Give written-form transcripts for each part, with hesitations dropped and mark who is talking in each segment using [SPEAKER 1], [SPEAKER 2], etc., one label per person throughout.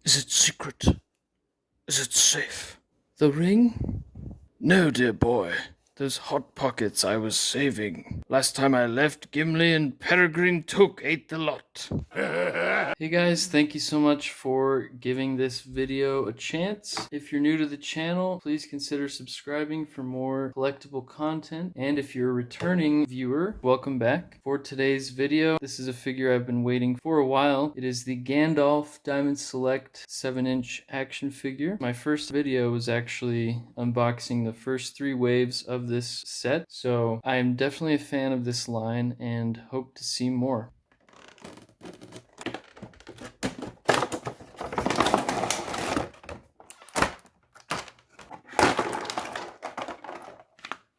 [SPEAKER 1] Is it secret? Is it safe? The ring? No, dear boy. Those hot pockets I was saving. Last time I left, Gimli and Peregrine Took ate the lot. Hey guys, thank you so much for giving this video a chance. If you're new to the channel, please consider subscribing for more collectible content. And if you're a returning viewer, welcome back. For today's video, this is a figure I've been waiting for a while. It is the Gandalf Diamond Select 7-inch action figure. My first video was actually unboxing the first 3 waves of this set, so I am definitely a fan of this line and hope to see more.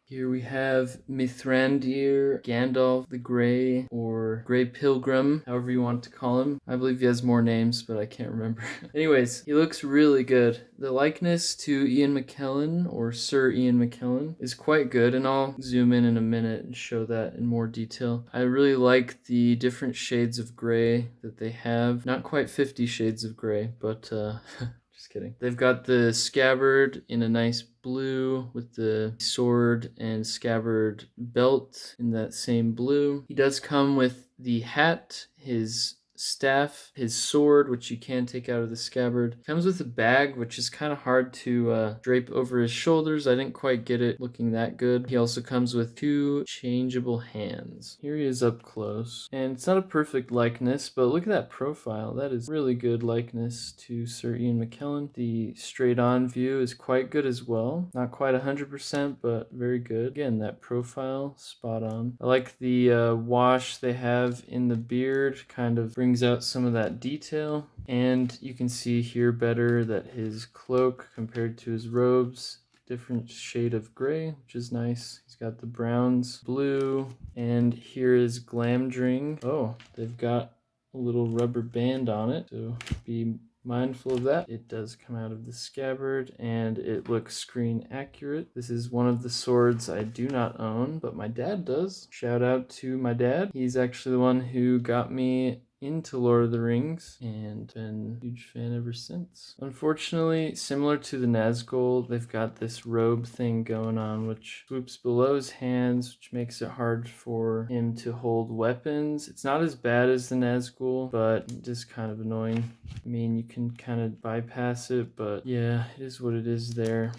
[SPEAKER 1] Here we have Mithrandir, Gandalf the Grey, or Grey Pilgrim, however you want to call him. I believe he has more names, but I can't remember. Anyways, he looks really good. The likeness to Ian McKellen, or Sir Ian McKellen, is quite good, and I'll zoom in a minute and show that in more detail. I really like the different shades of gray that they have. Not quite 50 shades of gray, but just kidding. They've got the scabbard in a nice blue with the sword and scabbard belt in that same blue. He does come with the hat, his staff, his sword, which you can take out of the scabbard. Comes with a bag, which is kind of hard to drape over his shoulders. I didn't quite get it looking that good. He also comes with 2 changeable hands. Here he is up close. And it's not a perfect likeness, but look at that profile. That is really good likeness to Sir Ian McKellen. The straight on view is quite good as well. Not quite 100%, but very good. Again, that profile, spot on. I like the wash they have in the beard, kind of brings out some of that detail. And you can see here better that his cloak compared to his robes, different shade of gray, which is nice. He's got the browns, blue, and here is Glamdring. Oh, they've got a little rubber band on it, so be mindful of that. It does come out of the scabbard and it looks screen accurate. This is one of the swords I do not own, but my dad does. Shout out to my dad. He's actually the one who got me into Lord of the Rings and been a huge fan ever since. Unfortunately, similar to the Nazgul, they've got this robe thing going on which swoops below his hands, which makes it hard for him to hold weapons. It's not as bad as the Nazgul, but just kind of annoying. I mean, you can kind of bypass it, but yeah, it is what it is there.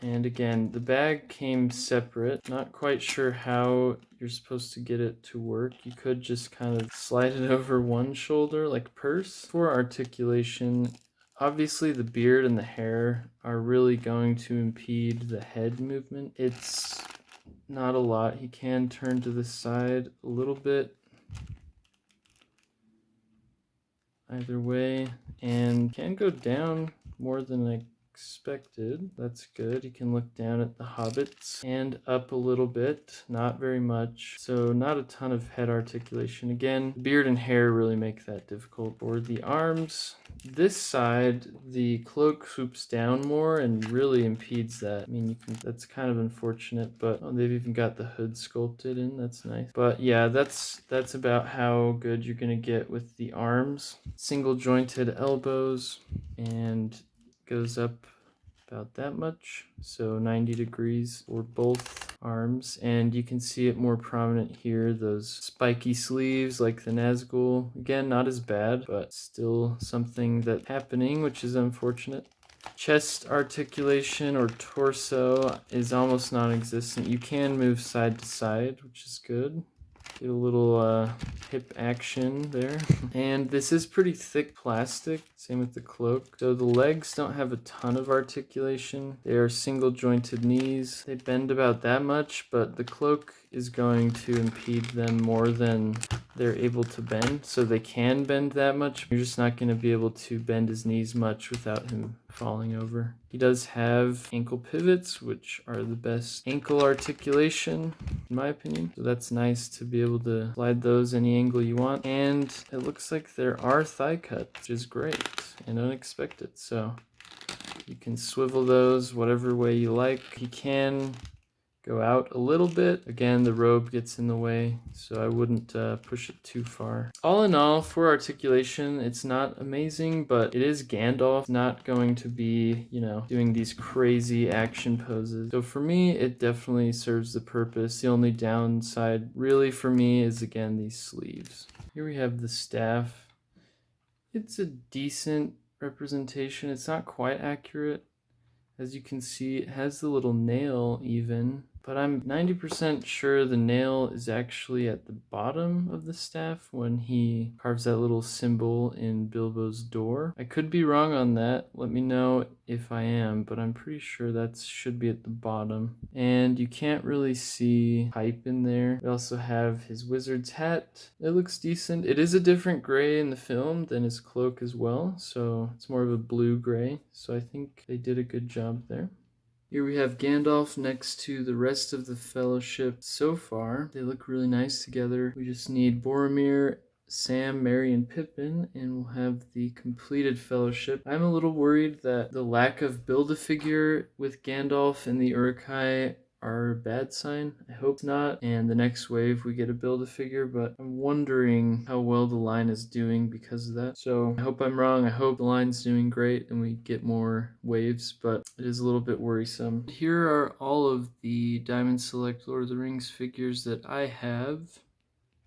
[SPEAKER 1] And again, the bag came separate. Not quite sure how you're supposed to get it to work. You could just kind of slide it over one shoulder like purse. For articulation, obviously the beard and the hair are really going to impede the head movement. It's not a lot. He can turn to the side a little bit either way and can go down more than I expected. That's good. You can look down at the hobbits and up a little bit, not very much, so not a ton of head articulation. Again, beard and hair really make that difficult. For the arms, this side, the cloak swoops down more and really impedes that. I mean, you can, that's kind of unfortunate, but they've even got the hood sculpted in. That's nice. But yeah, that's about how good you're gonna get with the arms. Single jointed elbows and goes up about that much, so 90 degrees for both arms, and you can see it more prominent here, those spiky sleeves like the Nazgul. Again, not as bad, but still something that's happening, which is unfortunate. Chest articulation or torso is almost non-existent. You can move side to side, which is good. Get a little hip action there. And this is pretty thick plastic, same with the cloak. So the legs don't have a ton of articulation. They are single jointed knees. They bend about that much, but the cloak is going to impede them more than they're able to bend. So they can bend that much. You're just not going to be able to bend his knees much without him falling over. He does have ankle pivots, which are the best ankle articulation, in my opinion. So that's nice to be able to slide those any angle you want. And it looks like there are thigh cuts, which is great and unexpected. So you can swivel those whatever way you like. He can go out a little bit. Again, the robe gets in the way, so I wouldn't push it too far. All in all, for articulation, it's not amazing, but it is Gandalf, not going to be, you know, doing these crazy action poses. So for me, it definitely serves the purpose. The only downside really for me is, again, these sleeves. Here we have the staff. It's a decent representation. It's not quite accurate. As you can see, it has the little nail even, but I'm 90% sure the nail is actually at the bottom of the staff when he carves that little symbol in Bilbo's door. I could be wrong on that. Let me know if I am, but I'm pretty sure that should be at the bottom. And you can't really see pipe in there. We also have his wizard's hat. It looks decent. It is a different gray in the film than his cloak as well, so it's more of a blue gray. So I think they did a good job there. Here we have Gandalf next to the rest of the Fellowship so far. They look really nice together. We just need Boromir, Sam, Merry, and Pippin, and we'll have the completed Fellowship. I'm a little worried that the lack of Build-A-Figure with Gandalf and the Uruk-hai are a bad sign. I hope not, and the next wave we get a Build-A-Figure, but I'm wondering how well the line is doing because of that. So I hope I'm wrong. I hope the line's doing great and we get more waves, but it is a little bit worrisome. Here are all of the Diamond Select Lord of the Rings figures that I have.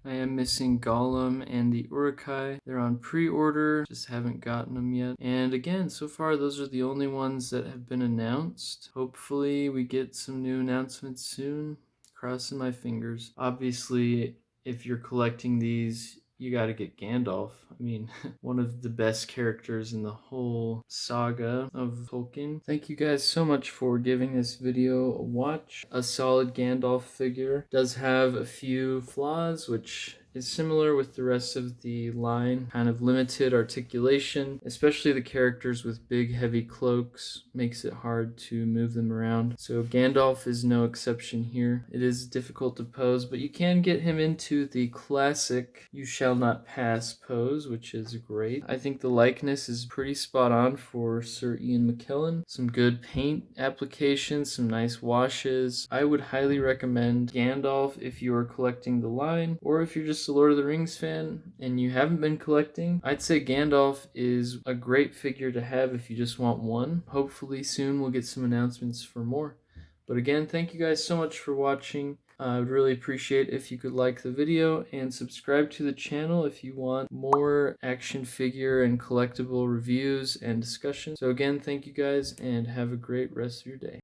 [SPEAKER 1] I am missing Gollum and the Uruk-hai. They're on pre-order, just haven't gotten them yet. And again, so far those are the only ones that have been announced. Hopefully we get some new announcements soon. Crossing my fingers. Obviously, if you're collecting these, you gotta get Gandalf. I mean, one of the best characters in the whole saga of Tolkien. Thank you guys so much for giving this video a watch. A solid Gandalf figure. Does have a few flaws, which is similar with the rest of the line. Kind of limited articulation, especially the characters with big heavy cloaks makes it hard to move them around. So Gandalf is no exception here. It is difficult to pose, but you can get him into the classic "You shall not pass" pose, which is great. I think the likeness is pretty spot on for Sir Ian McKellen. Some good paint application, some nice washes. I would highly recommend Gandalf if you are collecting the line, or if you're just a Lord of the Rings fan and you haven't been collecting. I'd say Gandalf is a great figure to have if you just want one. Hopefully soon we'll get some announcements for more. But again, thank you guys so much for watching. I would really appreciate if you could like the video and subscribe to the channel if you want more action figure and collectible reviews and discussions. So again, thank you guys and have a great rest of your day.